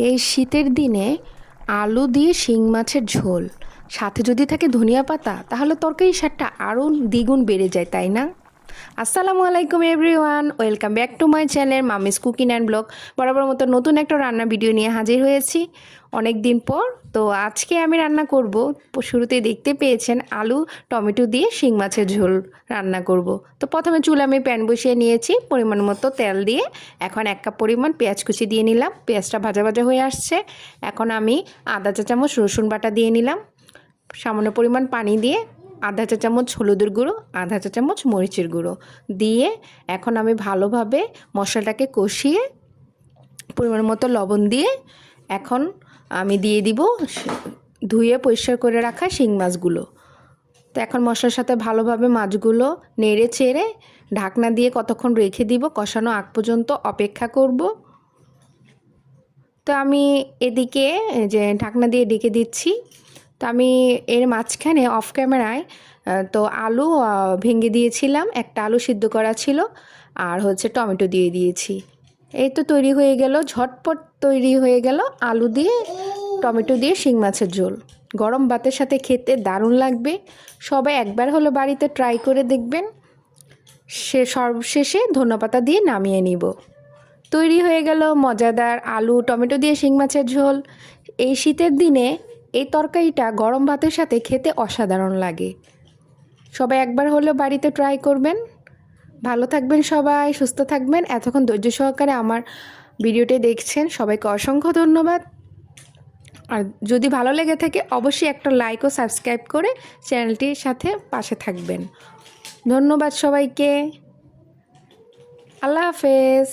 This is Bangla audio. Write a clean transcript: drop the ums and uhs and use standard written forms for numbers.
এই শীতের দিনে আলু দিয়ে শিং মাছের ঝোল সাথে যদি থাকে ধনিয়া পাতা তাহলে তরকারির স্বাদটা আরও দ্বিগুণ বেড়ে যায়, তাই না? আসসালামু আলাইকুম everyone, welcome back to my channel মামিস cooking and blog. বরাবর মতো নতুন একটা রান্না ভিডিও নিয়ে হাজির হয়েছি অনেক দিন পর। তো আজকে আমি রান্না করব, শুরুতেই দেখতে পেয়েছেন, আলু টমেটো দিয়ে শিং মাছের ঝোল রান্না করব। তো প্রথমে চুলে আমি প্যান বসিয়ে নিয়েছি, পরিমাণ মতো তেল দিয়ে এখন 1 কাপ পরিমাণ পেঁয়াজ কুচি দিয়ে নিলাম। পেঁয়াজটা ভাজা ভাজা হয়ে আসছে। এখন আমি আধা চা চামচ রসুন বাটা দিয়ে নিলাম। সামান্য পরিমাণ পানি দিয়ে আধা চা চামচ হলুদের গুঁড়ো, আধা চা চামচ মরিচের গুঁড়ো দিয়ে এখন আমি ভালোভাবে মশলাটাকে কষিয়ে পরিমাণ মতো লবণ দিয়ে এখন আমি দিয়ে দিব ধুয়ে পরিষ্কার করে রাখা শিং মাছগুলো। তো এখন মশলার সাথে ভালোভাবে মাছগুলো নেড়ে চেড়ে ঢাকনা দিয়ে কতক্ষণ রেখে দিব, কষানো আগ পর্যন্ত অপেক্ষা করব। তো আমি এদিকে যে ঢাকনা দিয়ে ডেকে দিচ্ছি। তো আমি এর মাঝখানে অফ ক্যামেরায় তো আলু ভেঙে দিয়েছিলাম, একটা আলু সিদ্ধ করা ছিল, আর হচ্ছে টমেটো দিয়ে দিয়েছি। এই তো তৈরি হয়ে গেল, ঝটপট তৈরি হয়ে গেল আলু দিয়ে টমেটো দিয়ে শিং মাছের ঝোল। গরম ভাতের সাথে খেতে দারুণ লাগবে। সবাই একবার হলো বাড়িতে ট্রাই করে দেখবেন। সর্বশেষে ধনেপাতা দিয়ে নামিয়ে নিব। তৈরি হয়ে গেল মজাদার আলু টমেটো দিয়ে শিং মাছের ঝোল। এই শীতের দিনে এই তরকারিটা গরম ভাতের সাথে খেতে অসাধারণ লাগে। সবাই একবার হলেও বাড়িতে ট্রাই করবেন। ভালো থাকবেন সবাই, সুস্থ থাকবেন। এতক্ষণ ধৈর্য সহকারে আমার ভিডিওটি দেখছেন, সবাইকে অসংখ্য ধন্যবাদ। আর যদি ভালো লেগে থাকে অবশ্যই একটা লাইক ও সাবস্ক্রাইব করে চ্যানেলটির সাথে পাশে থাকবেন। ধন্যবাদ সবাইকে। আল্লাহ হাফেজ।